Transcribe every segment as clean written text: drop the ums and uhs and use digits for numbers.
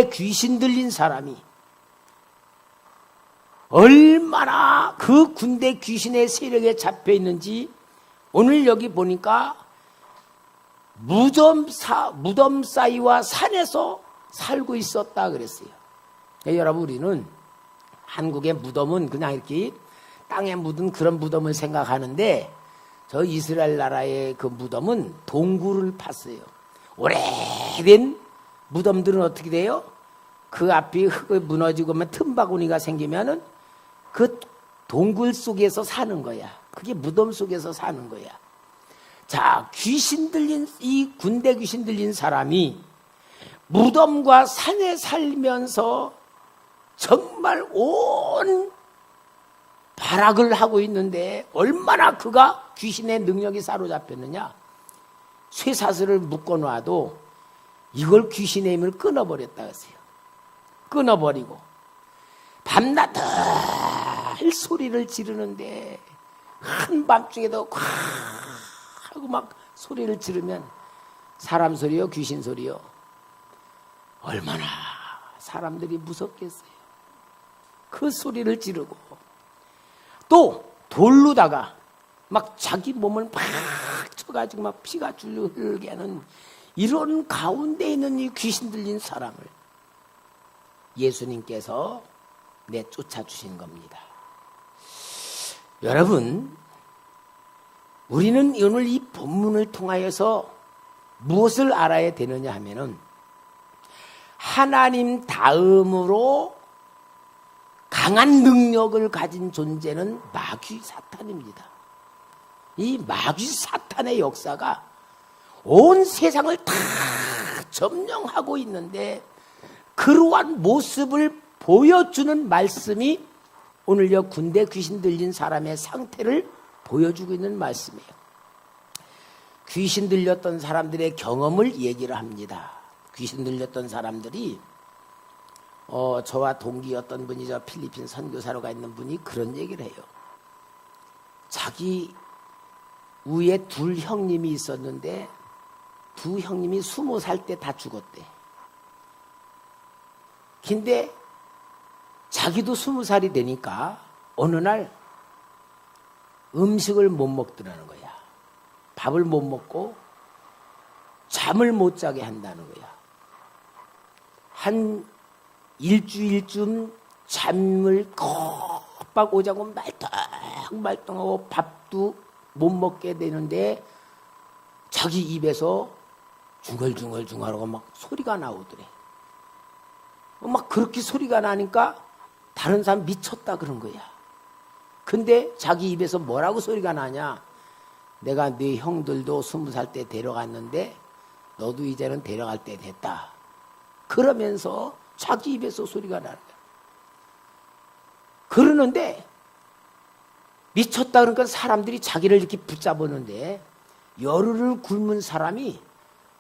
귀신 들린 사람이 얼마나 그 군대 귀신의 세력에 잡혀 있는지 오늘 여기 보니까 무덤 사이와 산에서 살고 있었다 그랬어요. 여러분, 우리는 한국의 무덤은 그냥 이렇게 땅에 묻은 그런 무덤을 생각하는데 저 이스라엘 나라의 그 무덤은 동굴을 팠어요. 오래된 무덤들은 어떻게 돼요? 그 앞이 흙이 무너지고 틈바구니가 생기면은 그 동굴 속에서 사는 거야. 그게 무덤 속에서 사는 거야. 자, 귀신 들린, 이 군대 귀신 들린 사람이 무덤과 산에 살면서 정말 온 발악을 하고 있는데 얼마나 그가 귀신의 능력이 사로잡혔느냐. 쇠사슬을 묶어놔도 이걸 귀신의 힘을 끊어버렸다 하세요. 끊어버리고 밤낮 늘 소리를 지르는데 한밤중에도 콱 하고 막 소리를 지르면 사람 소리요 귀신 소리요 얼마나 사람들이 무섭겠어요. 그 소리를 지르고 또 돌로다가 막 자기 몸을 막 쳐가지고 막 피가 줄줄 흐르게 하는 이런 가운데 있는 이 귀신 들린 사람을 예수님께서 내쫓아 주신 겁니다. 여러분, 우리는 오늘 이 본문을 통하여서 무엇을 알아야 되느냐 하면은 하나님 다음으로 강한 능력을 가진 존재는 마귀 사탄입니다. 이 마귀 사탄의 역사가 온 세상을 다 점령하고 있는데 그러한 모습을 보여주는 말씀이 오늘 여 군대 귀신 들린 사람의 상태를 보여주고 있는 말씀이에요. 귀신 들렸던 사람들의 경험을 얘기를 합니다. 귀신 들렸던 사람들이 저와 동기였던 분이 저 필리핀 선교사로 가 있는 분이 그런 얘기를 해요. 자기 위에 둘 형님이 있었는데 두 형님이 20살 때 다 죽었대. 근데 자기도 20살이 되니까 어느 날 음식을 못 먹더라는 거야. 밥을 못 먹고 잠을 못 자게 한다는 거야. 한 일주일쯤 잠을 꼬박 오자고 말똥말똥하고 밥도 못 먹게 되는데 자기 입에서 중얼중얼중얼하고 막 소리가 나오더래. 막 그렇게 소리가 나니까 다른 사람 미쳤다 그런 거야. 근데 자기 입에서 뭐라고 소리가 나냐. 내가 네 형들도 20살 때 데려갔는데 너도 이제는 데려갈 때 됐다. 그러면서 자기 입에서 소리가 나는 거야. 그러는데 미쳤다 그러니까 사람들이 자기를 이렇게 붙잡았는데 열흘을 굶은 사람이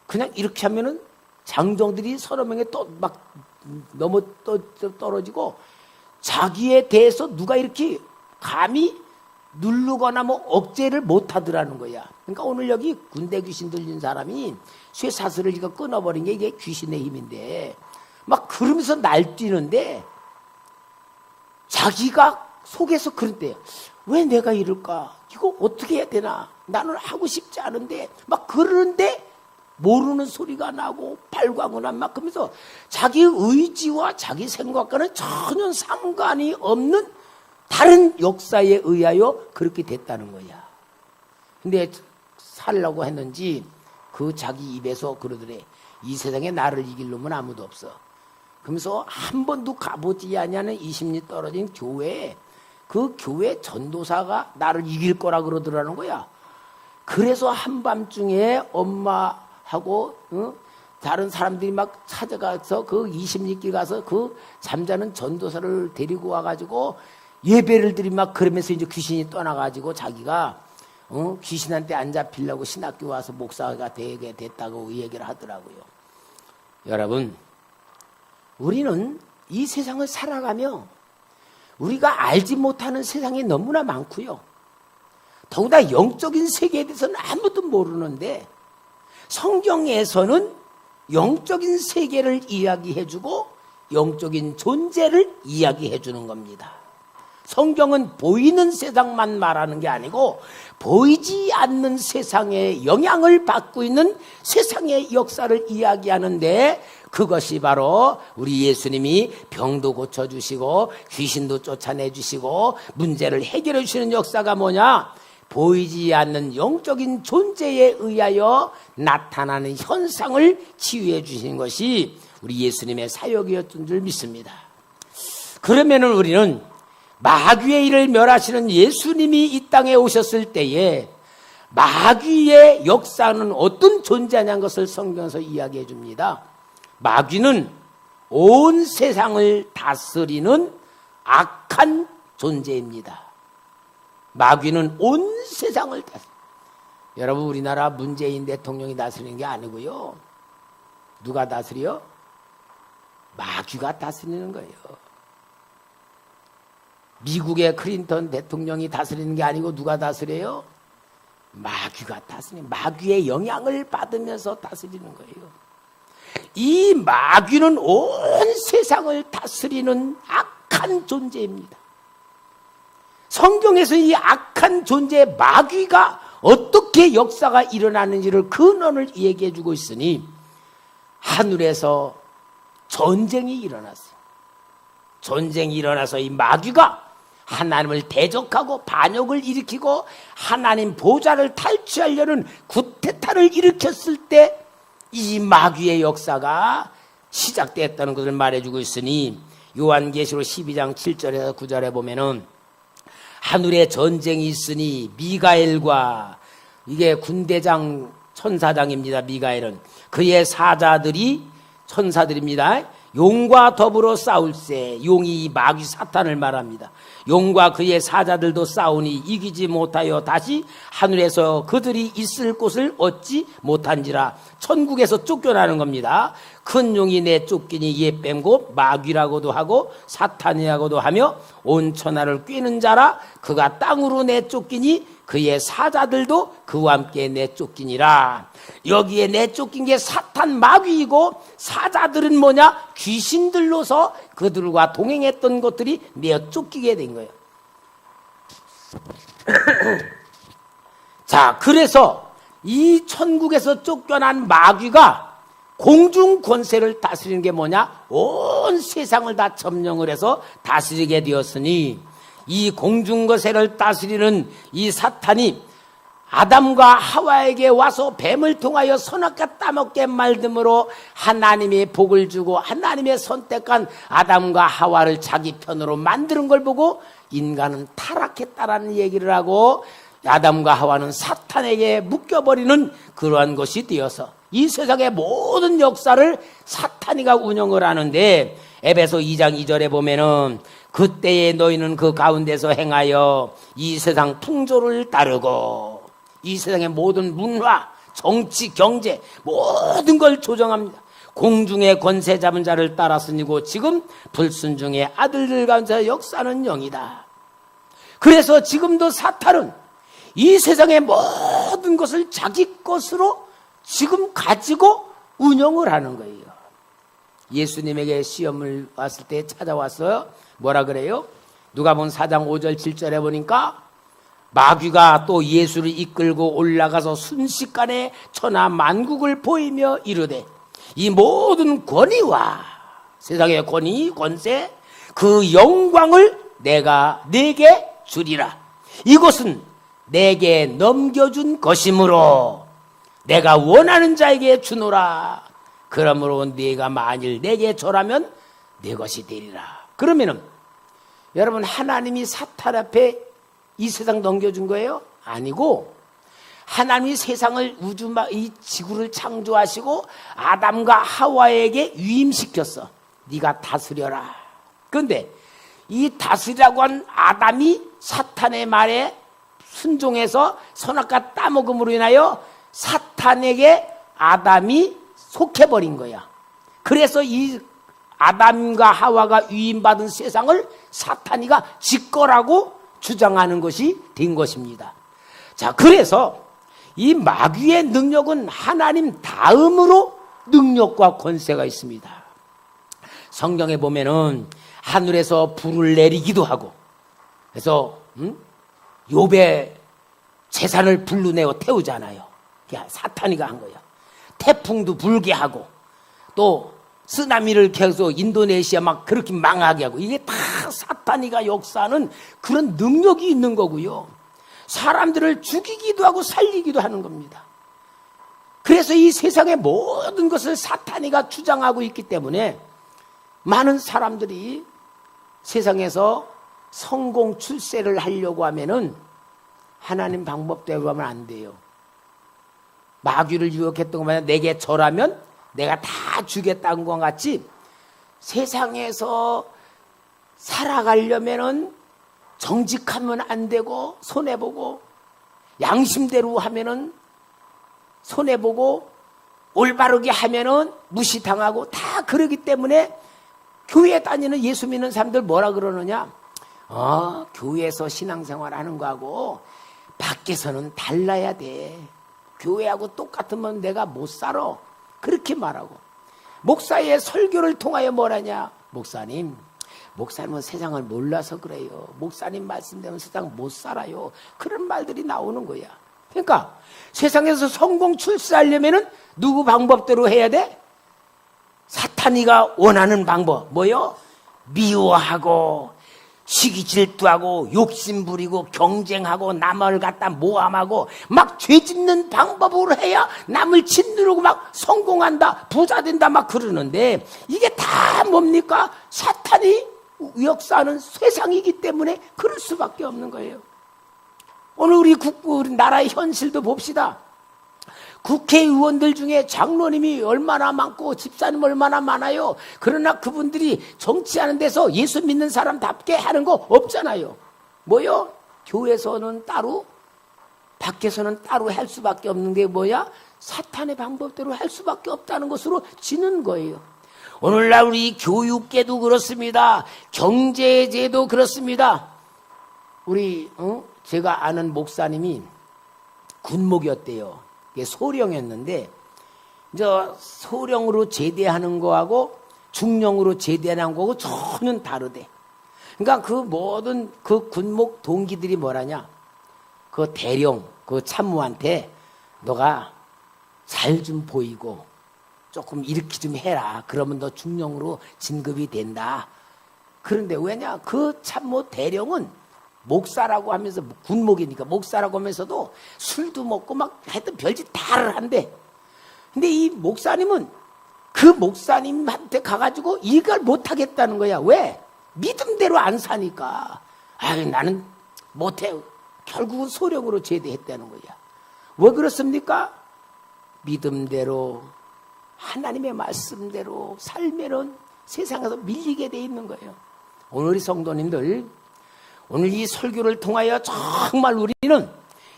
그냥 이렇게 하면은 장정들이 서너 명에 또 막 넘어 떨어지고 자기에 대해서 누가 이렇게 감히 누르거나 뭐 억제를 못 하더라는 거야. 그러니까 오늘 여기 군대 귀신 들린 사람이 쇠사슬을 이거 끊어버린 게 이게 귀신의 힘인데 막 그러면서 날뛰는데 자기가 속에서 그런데요. 왜 내가 이럴까? 이거 어떻게 해야 되나? 나는 하고 싶지 않은데 막 그러는데 모르는 소리가 나고 발광을 막 그러면서 자기 의지와 자기 생각과는 전혀 상관이 없는 다른 역사에 의하여 그렇게 됐다는 거야. 근데 살라고 했는지 그 자기 입에서 그러더래. 이 세상에 나를 이길 놈은 아무도 없어. 그러면서 한 번도 가보지 않냐는 20리 떨어진 교회에 그 교회 전도사가 나를 이길 거라 그러더라는 거야. 그래서 한밤중에 엄마하고 다른 사람들이 막 찾아가서 그 20리길 가서 그 잠자는 전도사를 데리고 와가지고 예배를 드리 막 그러면서 이제 귀신이 떠나가지고 자기가 귀신한테 안 잡히려고 신학교 와서 목사가 되게 됐다고 얘기를 하더라고요. 여러분, 우리는 이 세상을 살아가며 우리가 알지 못하는 세상이 너무나 많고요. 더구나 영적인 세계에 대해서는 아무도 모르는데 성경에서는 영적인 세계를 이야기해주고 영적인 존재를 이야기해주는 겁니다. 성경은 보이는 세상만 말하는 게 아니고 보이지 않는 세상에 영향을 받고 있는 세상의 역사를 이야기하는데, 그것이 바로 우리 예수님이 병도 고쳐주시고 귀신도 쫓아내주시고 문제를 해결해 주시는 역사가 뭐냐? 보이지 않는 영적인 존재에 의하여 나타나는 현상을 치유해 주시는 것이 우리 예수님의 사역이었던 줄 믿습니다. 그러면은 우리는 마귀의 일을 멸하시는 예수님이 이 땅에 오셨을 때에 마귀의 역사는 어떤 존재냐는 것을 성경에서 이야기해 줍니다. 마귀는 온 세상을 다스리는 악한 존재입니다. 마귀는 온 세상을 다스립니다. 여러분, 우리나라 문재인 대통령이 다스리는 게 아니고요. 누가 다스려? 마귀가 다스리는 거예요. 미국의 클린턴 대통령이 다스리는 게 아니고 누가 다스려요? 마귀가 다스리는, 마귀의 영향을 받으면서 다스리는 거예요. 이 마귀는 온 세상을 다스리는 악한 존재입니다. 성경에서 이 악한 존재 마귀가 어떻게 역사가 일어나는지를 근원을 얘기해 주고 있으니, 하늘에서 전쟁이 일어났어요. 전쟁이 일어나서 이 마귀가 하나님을 대적하고 반역을 일으키고 하나님 보좌를 탈취하려는 구테타를 일으켰을 때 이 마귀의 역사가 시작됐다는 것을 말해주고 있으니, 요한계시록 12장 7절에서 9절에 보면은 하늘에 전쟁이 있으니 미가엘과, 이게 군대장 천사장입니다. 미가엘은 그의 사자들이 천사들입니다. 용과 더불어 싸울세. 용이 마귀 사탄을 말합니다. 용과 그의 사자들도 싸우니 이기지 못하여 다시 하늘에서 그들이 있을 곳을 얻지 못한지라. 천국에서 쫓겨나는 겁니다. 큰 용이 내쫓기니 이에 뺀고 마귀라고도 하고 사탄이라고도 하며 온 천하를 꿰는 자라. 그가 땅으로 내쫓기니 그의 사자들도 그와 함께 내쫓기니라. 여기에 내쫓긴 게 사탄 마귀이고, 사자들은 뭐냐? 귀신들로서 그들과 동행했던 것들이 내쫓기게 된 거예요. 자, 그래서 이 천국에서 쫓겨난 마귀가 공중 권세를 다스리는 게 뭐냐? 온 세상을 다 점령을 해서 다스리게 되었으니, 이 공중 권세를 다스리는 이 사탄이 아담과 하와에게 와서 뱀을 통하여 선악과 따먹게 말됨으로 하나님의 복을 주고 하나님의 선택한 아담과 하와를 자기 편으로 만드는 걸 보고 인간은 타락했다라는 얘기를 하고, 아담과 하와는 사탄에게 묶여버리는 그러한 것이 되어서 이 세상의 모든 역사를 사탄이가 운영을 하는데, 에베소 2장 2절에 보면은 그때에 너희는 그 가운데서 행하여 이 세상 풍조를 따르고, 이 세상의 모든 문화, 정치, 경제 모든 걸 조정합니다. 공중의 권세 잡은 자를 따랐으니고 지금 불순종의 아들들 가운데 역사는 영이다. 그래서 지금도 사탄은 이 세상의 모든 것을 자기 것으로 지금 가지고 운영을 하는 거예요. 예수님에게 시험을 왔을 때 찾아왔어요. 뭐라 그래요? 누가복음 4장 5절 7절에 보니까 마귀가 또 예수를 이끌고 올라가서 순식간에 천하 만국을 보이며 이르되, 이 모든 권위와 세상의 권위, 권세, 그 영광을 내가 네게 주리라. 이것은 내게 넘겨준 것이므로 내가 원하는 자에게 주노라. 그러므로 네가 만일 내게 절하면 네 것이 되리라. 그러면은 여러분, 하나님이 사탄 앞에 이 세상 넘겨준 거예요? 아니고, 하나님이 세상을 이 지구를 창조하시고 아담과 하와에게 위임시켰어. 네가 다스려라. 그런데 이 다스리라고 한 아담이 사탄의 말에 순종해서 선악과 따먹음으로 인하여 사탄에게 아담이 속해버린 거야. 그래서 이 아담과 하와가 위임받은 세상을 사탄이가 지 거라고 주장하는 것이 된 것입니다. 자, 그래서 이 마귀의 능력은 하나님 다음으로 능력과 권세가 있습니다. 성경에 보면은 하늘에서 불을 내리기도 하고, 그래서 욥의 재산을 불로 내어 태우잖아요. 그게 사탄이가 한 거야. 태풍도 불게 하고, 또 쓰나미를 계속 인도네시아 막 그렇게 망하게 하고, 이게 다 사탄이가 역사하는 그런 능력이 있는 거고요. 사람들을 죽이기도 하고 살리기도 하는 겁니다. 그래서 이 세상의 모든 것을 사탄이가 주장하고 있기 때문에 많은 사람들이 세상에서 성공 출세를 하려고 하면은 하나님 방법대로 하면 안 돼요. 마귀를 유혹했던 것만 내게 절하면 내가 다 주겠다는 것 같이 세상에서 살아가려면은 정직하면 안 되고 손해보고, 양심대로 하면은 손해보고, 올바르게 하면은 무시당하고, 다 그러기 때문에 교회 다니는 예수 믿는 사람들 뭐라 그러느냐? 교회에서 신앙생활 하는 거하고 밖에서는 달라야 돼. 교회하고 똑같으면 내가 못 살아. 그렇게 말하고, 목사의 설교를 통하여 뭐라냐? 목사님은 세상을 몰라서 그래요. 목사님 말씀대로 세상 못 살아요. 그런 말들이 나오는 거야. 그러니까 세상에서 성공 출세하려면은 누구 방법대로 해야 돼? 사탄이가 원하는 방법. 뭐요? 미워하고, 시기 질투하고, 욕심 부리고, 경쟁하고, 남을 갖다 모함하고, 막 죄짓는 방법으로 해야 남을 짓누르고 막 성공한다, 부자 된다 막 그러는데, 이게 다 뭡니까? 사탄이 역사하는 세상이기 때문에 그럴 수밖에 없는 거예요. 오늘 우리 나라의 현실도 봅시다. 국회의원들 중에 장로님이 얼마나 많고 집사님 얼마나 많아요. 그러나 그분들이 정치하는 데서 예수 믿는 사람답게 하는 거 없잖아요. 뭐요? 교회에서는 따로, 밖에서는 따로 할 수밖에 없는 게 뭐야? 사탄의 방법대로 할 수밖에 없다는 것으로 지는 거예요. 오늘날 우리 교육계도 그렇습니다. 경제제도 그렇습니다. 우리 제가 아는 목사님이 군목이었대요. 이게 소령이었는데, 이제 소령으로 제대하는 거하고 중령으로 제대하는 거하고 전혀 다르대. 그러니까 그 모든 그 군목 동기들이 뭐라냐? 그 대령, 그 참모한테 너가 잘 좀 보이고 조금 이렇게 좀 해라. 그러면 너 중령으로 진급이 된다. 그런데 왜냐? 그 참모 대령은 목사라고 하면서, 군목이니까 목사라고 하면서도 술도 먹고 막 하여튼 별짓 다를 한대. 근데 이 목사님은 그 목사님한테 가가지고 이걸 못하겠다는 거야. 왜? 믿음대로 안 사니까. 나는 못해. 결국은 소령으로 제대했다는 거야. 왜 그렇습니까? 믿음대로, 하나님의 말씀대로 살면은 세상에서 밀리게 돼 있는 거예요. 오늘 우리 성도님들, 오늘 이 설교를 통하여 정말 우리는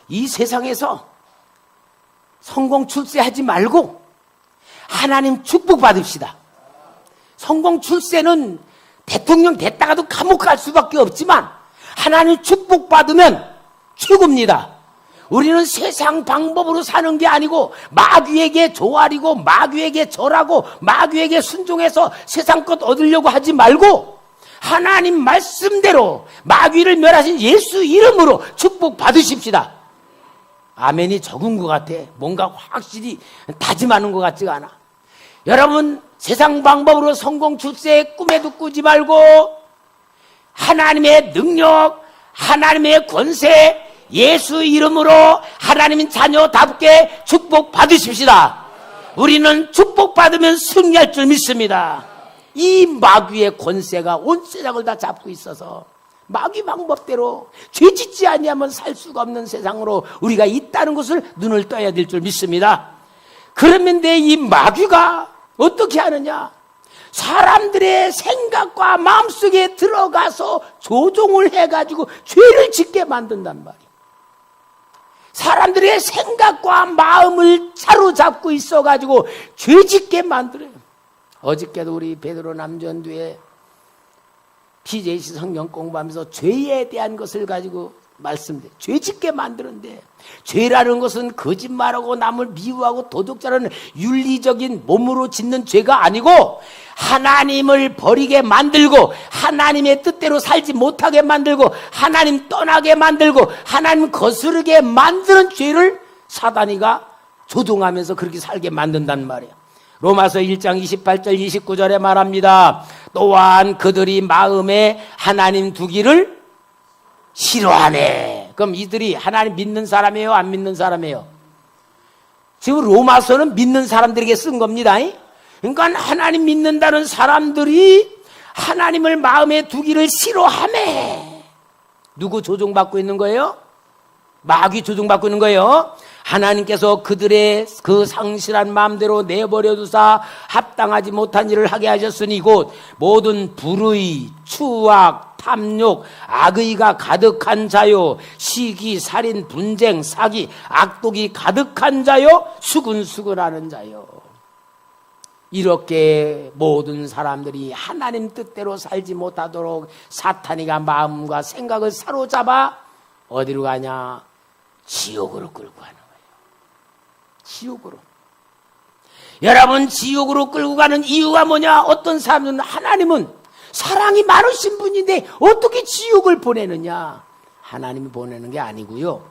이 세상에서 성공 출세하지 말고 하나님 축복 받읍시다. 성공 출세는 대통령 됐다가도 감옥 갈 수밖에 없지만 하나님 축복 받으면 최고입니다. 우리는 세상 방법으로 사는 게 아니고 마귀에게 조아리고 마귀에게 절하고 마귀에게 순종해서 세상 것 얻으려고 하지 말고 하나님 말씀대로 마귀를 멸하신 예수 이름으로 축복 받으십시다. 아멘이 적은 것 같아. 뭔가 확실히 다짐하는 것 같지가 않아. 여러분, 세상 방법으로 성공 출세의 꿈에도 꾸지 말고 하나님의 능력, 하나님의 권세, 예수 이름으로 하나님 자녀답게 축복 받으십시다. 우리는 축복받으면 승리할 줄 믿습니다. 이 마귀의 권세가 온 세상을 다 잡고 있어서 마귀 방법대로 죄짓지 아니하면 살 수가 없는 세상으로 우리가 있다는 것을 눈을 떠야 될 줄 믿습니다. 그런데 이 마귀가 어떻게 하느냐? 사람들의 생각과 마음속에 들어가서 조종을 해가지고 죄를 짓게 만든단 말이에요. 사람들의 생각과 마음을 사로잡고 있어가지고 죄 짓게 만들어요. 어저께도 우리 베드로 남전도에 PJC 성경 공부하면서 죄에 대한 것을 가지고 말씀대 죄 짓게 만드는데, 죄라는 것은 거짓말하고 남을 미워하고 도둑질하는 윤리적인 몸으로 짓는 죄가 아니고 하나님을 버리게 만들고 하나님의 뜻대로 살지 못하게 만들고 하나님 떠나게 만들고 하나님 거스르게 만드는 죄를 사단이가 조종하면서 그렇게 살게 만든단 말이에요. 로마서 1장 28절 29절에 말합니다. 또한 그들이 마음에 하나님 두기를 싫어하네. 그럼 이들이 하나님 믿는 사람이에요? 안 믿는 사람이에요? 지금 로마서는 믿는 사람들에게 쓴 겁니다. 그러니까 하나님 믿는다는 사람들이 하나님을 마음에 두기를 싫어하네. 누구 조종받고 있는 거예요? 마귀 조종받고 있는 거예요. 하나님께서 그들의 그 상실한 마음대로 내버려 두사 합당하지 못한 일을 하게 하셨으니 곧 모든 불의, 추악, 탐욕, 악의가 가득한 자요, 시기, 살인, 분쟁, 사기, 악독이 가득한 자요, 수근수근하는 자요. 이렇게 모든 사람들이 하나님 뜻대로 살지 못하도록 사탄이가 마음과 생각을 사로잡아 어디로 가냐? 지옥으로 끌고 가는 거예요. 지옥으로. 여러분, 지옥으로 끌고 가는 이유가 뭐냐? 어떤 사람은 하나님은 사랑이 많으신 분인데 어떻게 지옥을 보내느냐? 하나님이 보내는 게 아니고요.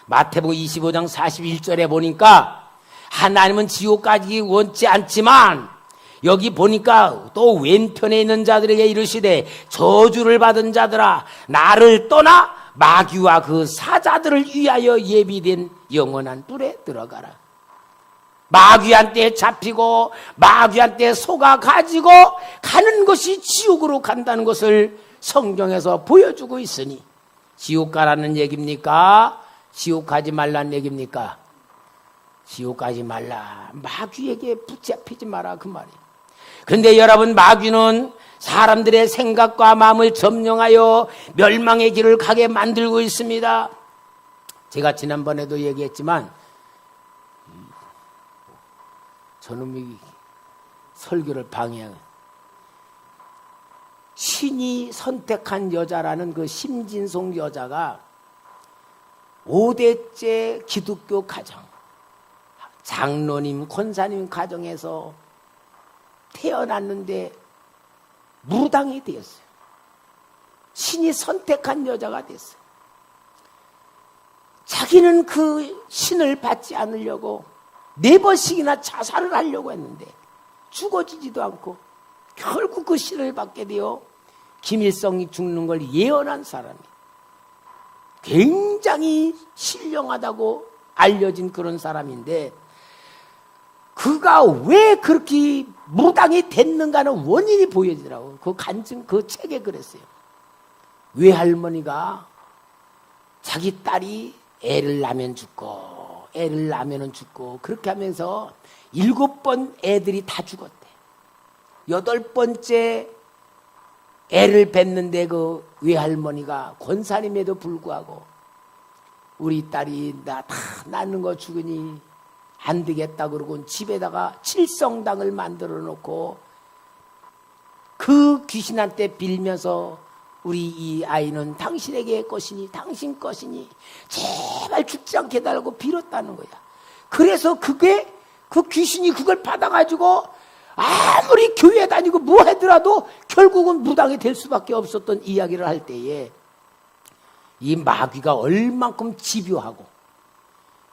마태복음 25장 41절에 보니까 하나님은 지옥까지 원치 않지만 여기 보니까 또 왼편에 있는 자들에게 이르시되 저주를 받은 자들아 나를 떠나 마귀와 그 사자들을 위하여 예비된 영원한 뿔에 들어가라. 마귀한테 잡히고 마귀한테 속아 가지고 가는 것이 지옥으로 간다는 것을 성경에서 보여주고 있으니 지옥 가라는 얘기입니까? 지옥 가지 말라는 얘기입니까? 지옥 가지 말라. 마귀에게 붙잡히지 마라 그 말이에요. 그런데 여러분, 마귀는 사람들의 생각과 마음을 점령하여 멸망의 길을 가게 만들고 있습니다. 제가 지난번에도 얘기했지만 저놈이 설교를 방해한 신이 선택한 여자라는 그 심진송 여자가 5대째 기독교 가정, 장로님, 권사님 가정에서 태어났는데 무당이 되었어요. 신이 선택한 여자가 됐어요. 자기는 그 신을 받지 않으려고 4번씩이나 자살을 하려고 했는데 죽어지지도 않고 결국 그 신을 받게 되어 김일성이 죽는 걸 예언한 사람이 굉장히 신령하다고 알려진 그런 사람인데 그가 왜 그렇게 무당이 됐는가는 원인이 보여지더라고요. 그 간증, 그 책에 그랬어요. 외할머니가 자기 딸이 애를 낳으면 죽고 애를 낳으면 죽고 그렇게 하면서 7번 애들이 다 죽었대. 8번째 애를 뵀는데 그 외할머니가 권사님에도 불구하고 우리 딸이 나 다 낳는 거 죽으니 안 되겠다 그러고 집에다가 칠성당을 만들어 놓고 그 귀신한테 빌면서 우리 이 아이는 당신에게 것이니 당신 것이니 제발 죽지 않게 해달라고 빌었다는 거야. 그래서 그게 그 귀신이 그걸 받아가지고 아무리 교회 다니고 뭐 하더라도 결국은 무당이 될 수밖에 없었던 이야기를 할 때에 이 마귀가 얼만큼 집요하고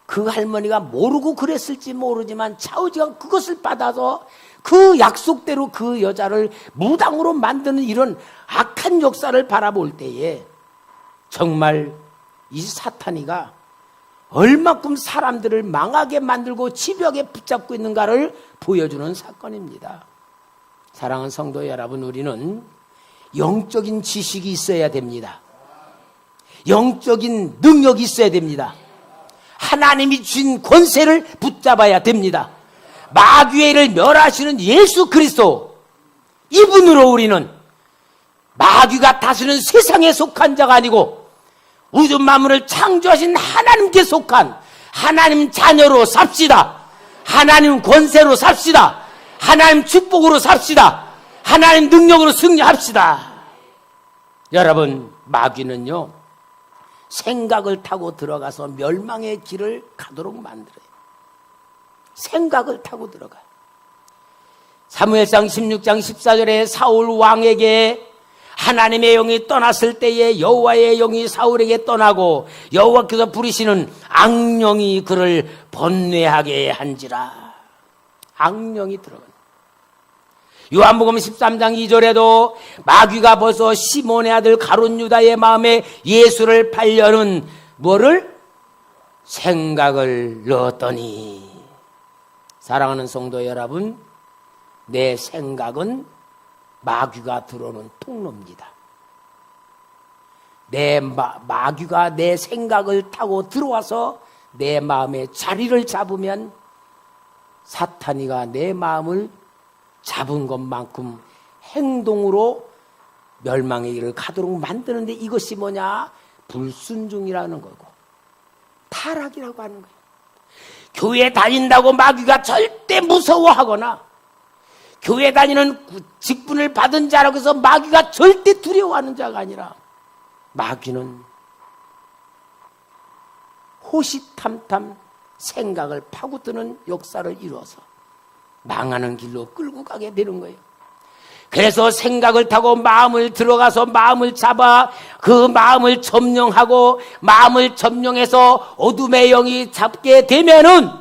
그 할머니가 모르고 그랬을지 모르지만 좌우지간 그것을 받아서 그 약속대로 그 여자를 무당으로 만드는 이런 악한 역사를 바라볼 때에 정말 이 사탄이가 얼마큼 사람들을 망하게 만들고 집요하게 붙잡고 있는가를 보여주는 사건입니다. 사랑하는 성도 여러분, 우리는 영적인 지식이 있어야 됩니다. 영적인 능력이 있어야 됩니다. 하나님이 주신 권세를 붙잡아야 됩니다. 마귀를 멸하시는 예수 그리스도, 이분으로 우리는 마귀가 다스리는 세상에 속한 자가 아니고 우주 만물을 창조하신 하나님께 속한 하나님 자녀로 삽시다. 하나님 권세로 삽시다. 하나님 축복으로 삽시다. 하나님 능력으로 승리합시다. 여러분, 마귀는요 생각을 타고 들어가서 멸망의 길을 가도록 만들어요. 생각을 타고 들어가요. 사무엘상 16장 14절에 사울 왕에게 하나님의 영이 떠났을 때에 여호와의 영이 사울에게 떠나고 여호와께서 부리시는 악령이 그를 번뇌하게 한지라. 악령이 들어간. 요한복음 13장 2절에도 마귀가 벌써 시몬의 아들 가룟 유다의 마음에 예수를 팔려는 뭐를? 생각을 넣었더니. 사랑하는 성도 여러분, 내 생각은 마귀가 들어오는 통로입니다. 마귀가 내 생각을 타고 들어와서 내 마음에 자리를 잡으면 사탄이가 내 마음을 잡은 것만큼 행동으로 멸망의 길을 가도록 만드는데 이것이 뭐냐? 불순종이라는 거고 타락이라고 하는 거예요. 교회 다닌다고 마귀가 절대 무서워하거나 교회 다니는 직분을 받은 자라고 해서 마귀가 절대 두려워하는 자가 아니라 마귀는 호시탐탐 생각을 파고드는 역사를 이루어서 망하는 길로 끌고 가게 되는 거예요. 그래서 생각을 타고 마음을 들어가서 마음을 잡아 그 마음을 점령하고 마음을 점령해서 어둠의 영이 잡게 되면은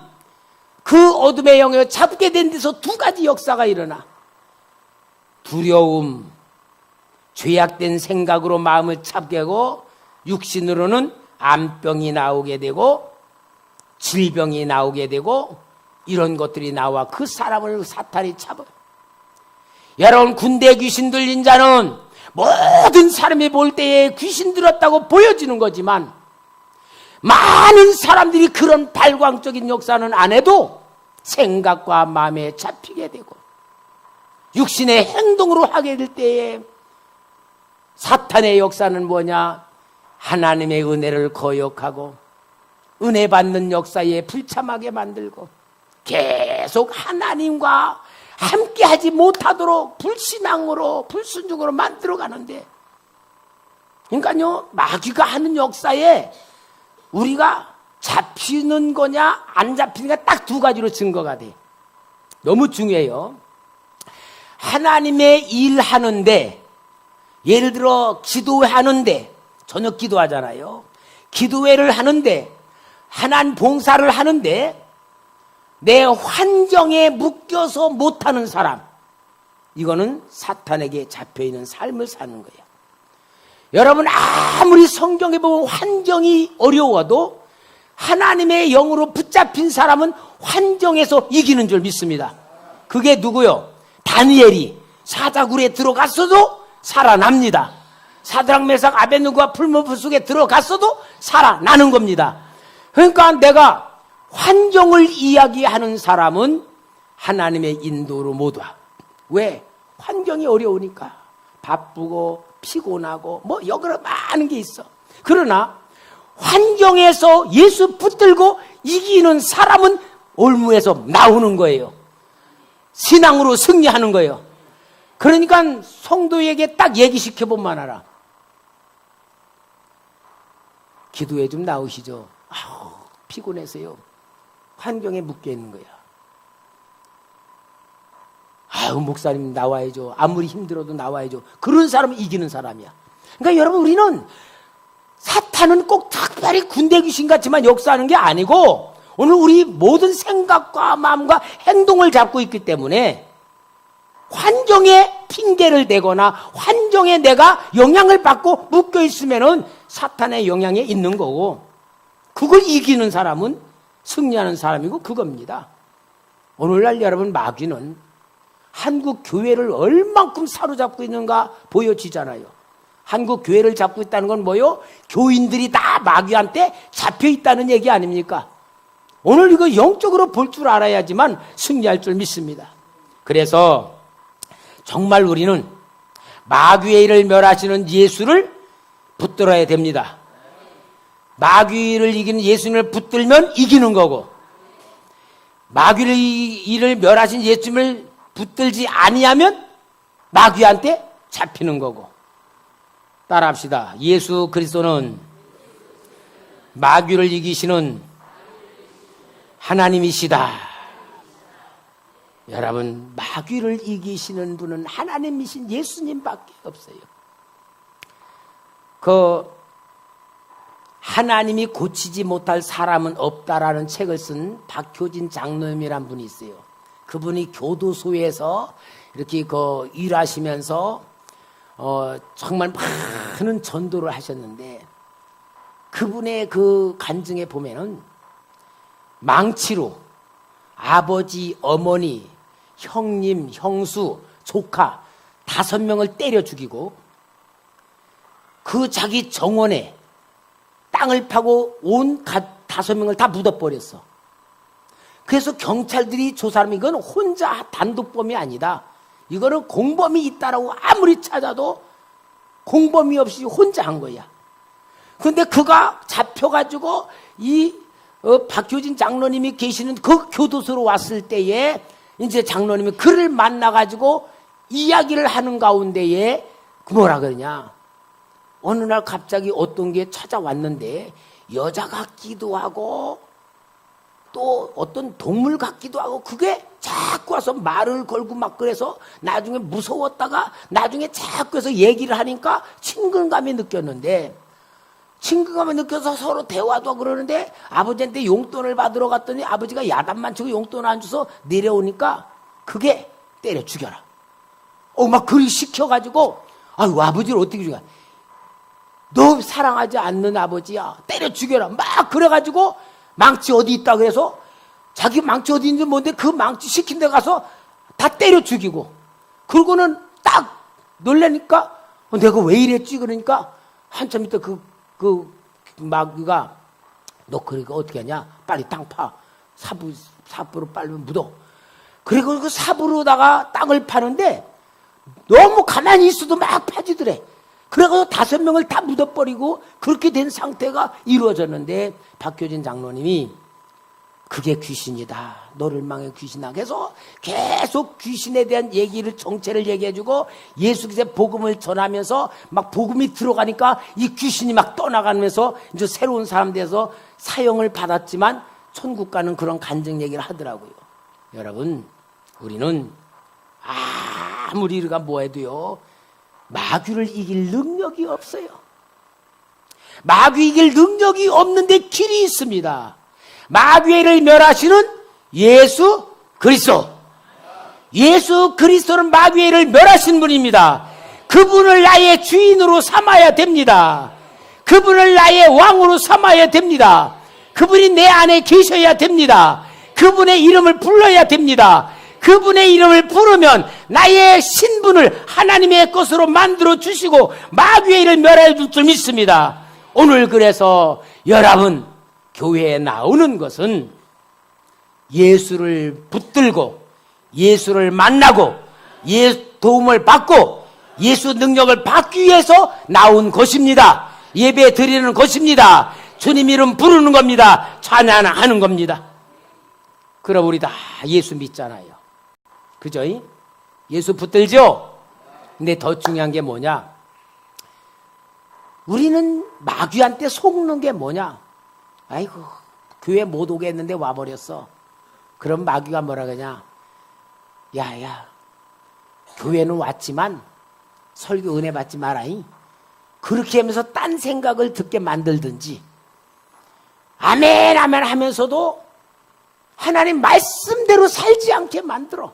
그 어둠의 영을 잡게 된 데서 두 가지 역사가 일어나. 두려움, 죄악된 생각으로 마음을 잡게 하고 육신으로는 암병이 나오게 되고 질병이 나오게 되고 이런 것들이 나와 그 사람을 사탄이 잡아요. 여러분, 군대 귀신 들린 자는 모든 사람이 볼 때에 귀신 들었다고 보여지는 거지만 많은 사람들이 그런 발광적인 역사는 안 해도 생각과 마음에 잡히게 되고 육신의 행동으로 하게 될 때에 사탄의 역사는 뭐냐? 하나님의 은혜를 거역하고 은혜 받는 역사에 불참하게 만들고 계속 하나님과 함께 하지 못하도록 불신앙으로 불순종으로 만들어가는데, 그러니까요, 마귀가 하는 역사에 우리가 잡히는 거냐 안 잡히는가 딱 두 가지로 증거가 돼. 너무 중요해요. 하나님의 일하는데, 예를 들어 기도하는데, 저녁 기도하잖아요. 기도회를 하는데, 하나님 봉사를 하는데 내 환경에 묶여서 못하는 사람, 이거는 사탄에게 잡혀있는 삶을 사는 거예요. 여러분, 아무리 성경에 보면 환경이 어려워도 하나님의 영으로 붙잡힌 사람은 환경에서 이기는 줄 믿습니다. 그게 누구요? 다니엘이 사자굴에 들어갔어도 살아납니다. 사드락 메삭 아벳느고가 풀무불 속에 들어갔어도 살아나는 겁니다. 그러니까 내가 환경을 이야기하는 사람은 하나님의 인도로 못 와. 왜? 환경이 어려우니까. 바쁘고 피곤하고 뭐 여러 많은 게 있어. 그러나 환경에서 예수 붙들고 이기는 사람은 올무에서 나오는 거예요. 신앙으로 승리하는 거예요. 그러니까 성도에게 딱 얘기시켜보면 알아. 기도에 좀 나오시죠. 아우, 피곤해서요. 환경에 묶여 있는 거야. 아유, 목사님 나와야죠. 아무리 힘들어도 나와야죠. 그런 사람은 이기는 사람이야. 그러니까 여러분, 우리는 사탄은 꼭 특별히 군대 귀신 같지만 역사하는 게 아니고 오늘 우리 모든 생각과 마음과 행동을 잡고 있기 때문에 환경에 핑계를 대거나 환경에 내가 영향을 받고 묶여 있으면은 사탄의 영향에 있는 거고, 그걸 이기는 사람은 승리하는 사람이고 그겁니다. 오늘날 여러분, 마귀는 한국 교회를 얼만큼 사로잡고 있는가 보여지잖아요. 한국 교회를 잡고 있다는 건 뭐요? 교인들이 다 마귀한테 잡혀 있다는 얘기 아닙니까? 오늘 이거 영적으로 볼 줄 알아야지만 승리할 줄 믿습니다. 그래서 정말 우리는 마귀의 일을 멸하시는 예수를 붙들어야 됩니다. 마귀를 이기는 예수님을 붙들면 이기는 거고, 마귀를 일을 멸하신 예수님을 붙들지 아니하면 마귀한테 잡히는 거고. 따라합시다. 예수 그리스도는 마귀를 이기시는 하나님이시다. 여러분, 마귀를 이기시는 분은 하나님이신 예수님밖에 없어요. 하나님이 고치지 못할 사람은 없다라는 책을 쓴 박효진 장로님이란 분이 있어요. 그분이 교도소에서 이렇게 일하시면서 정말 많은 전도를 하셨는데, 그분의 그 간증에 보면은 망치로 아버지, 어머니, 형님, 형수, 조카 5명을 때려 죽이고, 그 자기 정원에 땅을 파고 온 5명을 다 묻어버렸어. 그래서 경찰들이 조사하면 이건 혼자 단독범이 아니다. 이거는 공범이 있다라고 아무리 찾아도 공범이 없이 혼자 한 거야. 그런데 그가 잡혀가지고 박효진 장로님이 계시는 그 교도소로 왔을 때에 이제 장로님이 그를 만나가지고 이야기를 하는 가운데에 뭐라 그러냐. 어느 날 갑자기 어떤 게 찾아왔는데 여자 같기도 하고 또 어떤 동물 같기도 하고 그게 자꾸 와서 말을 걸고 막 그래서 나중에 무서웠다가 나중에 자꾸 해서 얘기를 하니까 친근감이 느꼈는데, 친근감을 느껴서 서로 대화도 그러는데 아버지한테 용돈을 받으러 갔더니 아버지가 야단만 치고 용돈을 안 줘서 내려오니까 그게 때려 죽여라. 막 그리 시켜가지고 아이고 아버지를 어떻게 죽여? 너 사랑하지 않는 아버지야. 때려 죽여라. 막 그래가지고 망치 어디 있다 그래서 자기 망치 어디 있는지 뭔데 그 망치 시킨 데 가서 다 때려 죽이고, 그러고는 딱 놀라니까 내가 왜 이랬지 그러니까 한참 있다 그 마귀가 너 그러니까 어떻게 하냐? 빨리 땅 파. 삽으로 빨리 묻어. 그리고 그 삽으로다가 땅을 파는데 너무 가만히 있어도 막 파지더래. 그래서 5명을 다 묻어버리고 그렇게 된 상태가 이루어졌는데, 박효진 장로님이 그게 귀신이다. 너를 망해 귀신아. 그래서 계속 귀신에 대한 얘기를, 정체를 얘기해주고 예수께서 복음을 전하면서 막 복음이 들어가니까 이 귀신이 막 떠나가면서 이제 새로운 사람 돼서 사형을 받았지만 천국 가는 그런 간증 얘기를 하더라고요. 여러분, 우리는 아무리 우리가 뭐 해도요, 마귀를 이길 능력이 없어요. 마귀 이길 능력이 없는데 길이 있습니다. 마귀를 멸하시는 예수 그리스도. 예수 그리스도는 마귀를 멸하신 분입니다. 그분을 나의 주인으로 삼아야 됩니다. 그분을 나의 왕으로 삼아야 됩니다. 그분이 내 안에 계셔야 됩니다. 그분의 이름을 불러야 됩니다. 그분의 이름을 부르면 나의 신분을 하나님의 것으로 만들어 주시고 마귀의 일을 멸해 줄 줄 믿습니다. 오늘 그래서 여러분, 교회에 나오는 것은 예수를 붙들고 예수를 만나고 예수 도움을 받고 예수 능력을 받기 위해서 나온 것입니다. 예배 드리는 것입니다. 주님 이름 부르는 겁니다. 찬양하는 겁니다. 그럼 우리 다 예수 믿잖아요. 그죠? 예수 붙들죠? 근데 더 중요한 게 뭐냐? 우리는 마귀한테 속는 게 뭐냐? 아이고, 교회 못 오겠는데 와버렸어. 그럼 마귀가 뭐라 그러냐? 야, 교회는 왔지만 설교 은혜 받지 마라잉. 그렇게 하면서 딴 생각을 듣게 만들든지, 아멘 아멘 하면서도 하나님 말씀대로 살지 않게 만들어.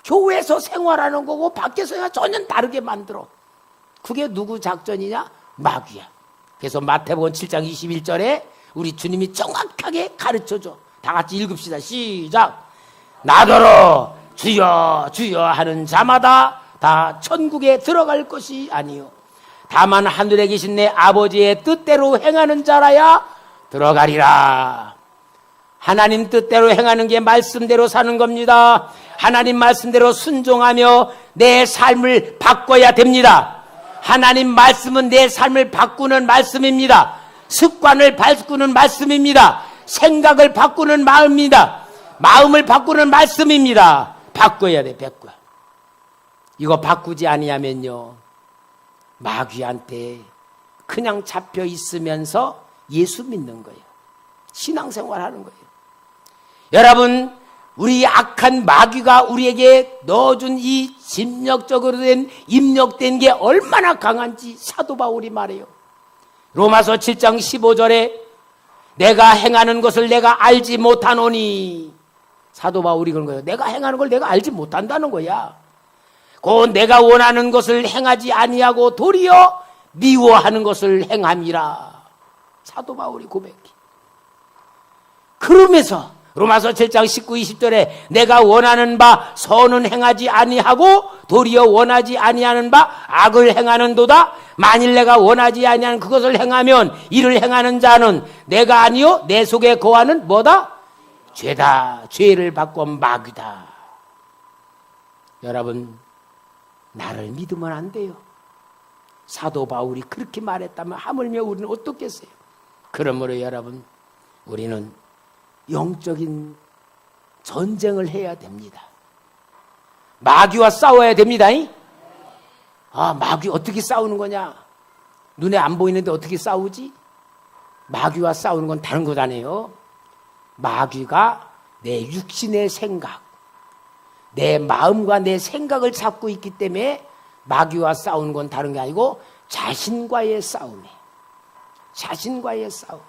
교회에서 생활하는 거고 밖에서 전혀 다르게 만들어. 그게 누구 작전이냐? 마귀야. 그래서 마태복음 7장 21절에 우리 주님이 정확하게 가르쳐줘. 다 같이 읽읍시다. 시작. 나더러 주여 주여 하는 자마다 다 천국에 들어갈 것이 아니요 다만 하늘에 계신 내 아버지의 뜻대로 행하는 자라야 들어가리라. 하나님 뜻대로 행하는 게 말씀대로 사는 겁니다. 하나님 말씀대로 순종하며 내 삶을 바꿔야 됩니다. 하나님 말씀은 내 삶을 바꾸는 말씀입니다. 습관을 바꾸는 말씀입니다. 생각을 바꾸는 마음입니다. 마음을 바꾸는 말씀입니다. 바꿔야 돼, 바꿔. 이거 바꾸지 아니하면요, 마귀한테 그냥 잡혀 있으면서 예수 믿는 거예요. 신앙생활 하는 거예요. 여러분, 우리 악한 마귀가 우리에게 넣어준 이 심력적으로 된 입력된 게 얼마나 강한지 사도 바울이 말해요. 로마서 7장 15절에 내가 행하는 것을 내가 알지 못하노니, 사도 바울이 그런 거예요. 내가 행하는 걸 내가 알지 못한다는 거야. 곧 내가 원하는 것을 행하지 아니하고 도리어 미워하는 것을 행함이라. 사도 바울이 고백해. 그러면서 로마서 7장 19, 20절에 내가 원하는 바 선은 행하지 아니하고 도리어 원하지 아니하는 바 악을 행하는도다. 만일 내가 원하지 아니하는 그것을 행하면 이를 행하는 자는 내가 아니요 내 속에 거하는 뭐다? 죄다. 죄를 받고 마귀다. 여러분, 나를 믿으면 안 돼요. 사도 바울이 그렇게 말했다면 하물며 우리는 어떻겠어요? 그러므로 여러분, 우리는 영적인 전쟁을 해야 됩니다. 마귀와 싸워야 됩니다. 마귀 어떻게 싸우는 거냐? 눈에 안 보이는데 어떻게 싸우지? 마귀와 싸우는 건 다른 거잖아요. 마귀가 내 육신의 생각, 내 마음과 내 생각을 잡고 있기 때문에 마귀와 싸우는 건 다른 게 아니고 자신과의 싸움이에요. 자신과의 싸움.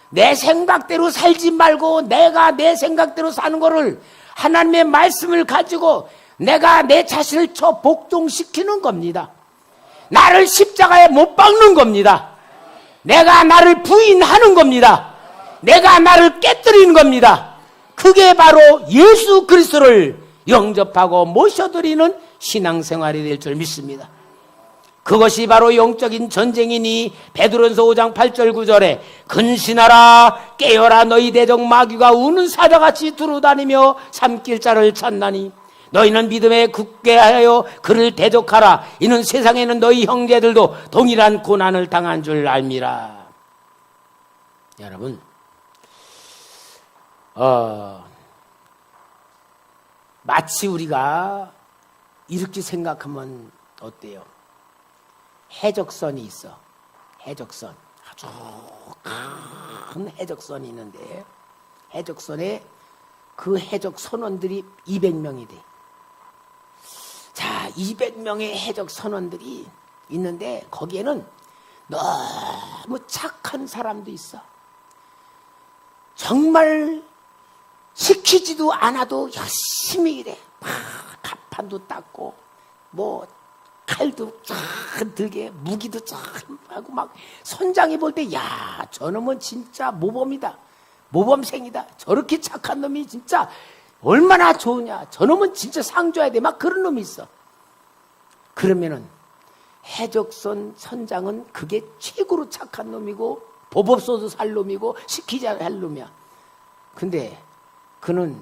내 생각대로 살지 말고 내가 내 생각대로 사는 거를 하나님의 말씀을 가지고 내가 내 자신을 복종시키는 겁니다. 나를 십자가에 못 박는 겁니다. 내가 나를 부인하는 겁니다. 내가 나를 깨뜨리는 겁니다. 그게 바로 예수 그리스도를 영접하고 모셔드리는 신앙생활이 될 줄 믿습니다. 그것이 바로 영적인 전쟁이니 베드로전서 5장 8절 9절에 근신하라 깨어라 너희 대적 마귀가 우는 사자같이 두루다니며 삼킬 자를 찾나니 너희는 믿음에 굳게 하여 그를 대적하라. 이는 세상에는 너희 형제들도 동일한 고난을 당한 줄 알미라. 여러분, 마치 우리가 이렇게 생각하면 어때요? 해적선이 있어. 해적선. 아주 큰 해적선이 있는데 해적선에 그 해적 선원들이 200명이 돼. 자, 200명의 해적 선원들이 있는데 거기에는 너무 착한 사람도 있어. 정말 시키지도 않아도 열심히 일해. 막 갑판도 닦고 뭐 칼도 쫙 들게 무기도 쫙 하고 막 선장이 볼 때 야, 저놈은 진짜 모범이다. 모범생이다. 저렇게 착한 놈이 진짜 얼마나 좋으냐. 저놈은 진짜 상 줘야 돼. 막 그런 놈이 있어. 그러면은 해적선 선장은 그게 최고로 착한 놈이고 법 없어도 살 놈이고 시키지 않아도 할 놈이야. 근데 그는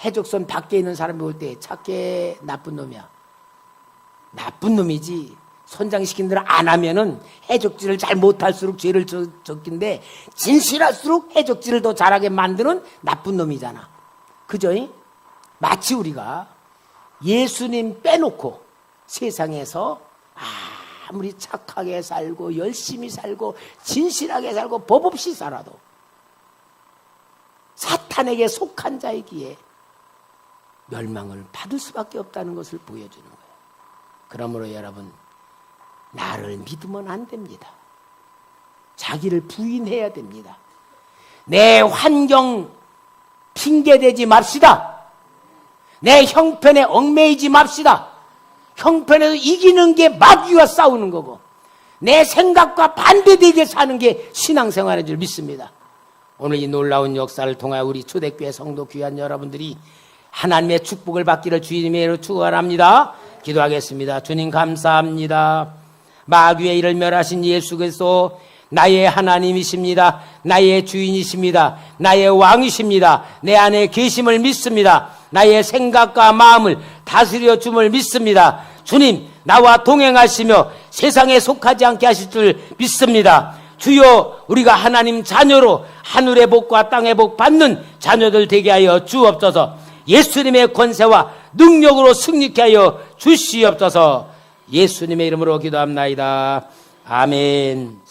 해적선 밖에 있는 사람이 볼 때 착해 나쁜 놈이야. 나쁜 놈이지. 선장이 시킨 대로 안 하면은 해적질을 잘 못할수록 죄를 적긴데 진실할수록 해적질을 더 잘하게 만드는 나쁜 놈이잖아. 그죠? 마치 우리가 예수님 빼놓고 세상에서 아무리 착하게 살고 열심히 살고 진실하게 살고 법 없이 살아도 사탄에게 속한 자이기에 멸망을 받을 수밖에 없다는 것을 보여주는 거예요. 그러므로 여러분, 나를 믿으면 안 됩니다. 자기를 부인해야 됩니다. 내 환경 핑계대지 맙시다. 내 형편에 얽매이지 맙시다. 형편에서 이기는 게 마귀와 싸우는 거고 내 생각과 반대되게 사는 게 신앙생활인 줄 믿습니다. 오늘 이 놀라운 역사를 통하여 우리 초대교회 성도 귀한 여러분들이 하나님의 축복을 받기를 주님의 이름으로 축원합니다. 기도하겠습니다. 주님 감사합니다. 마귀의 일을 멸하신 예수 그리스도 나의 하나님이십니다. 나의 주인이십니다. 나의 왕이십니다. 내 안에 계심을 믿습니다. 나의 생각과 마음을 다스려 줌을 믿습니다. 주님, 나와 동행하시며 세상에 속하지 않게 하실 줄 믿습니다. 주여, 우리가 하나님 자녀로 하늘의 복과 땅의 복 받는 자녀들 되게 하여 주옵소서. 예수님의 권세와 능력으로 승리케 하여 주시옵소서. 예수님의 이름으로 기도합나이다. 아멘.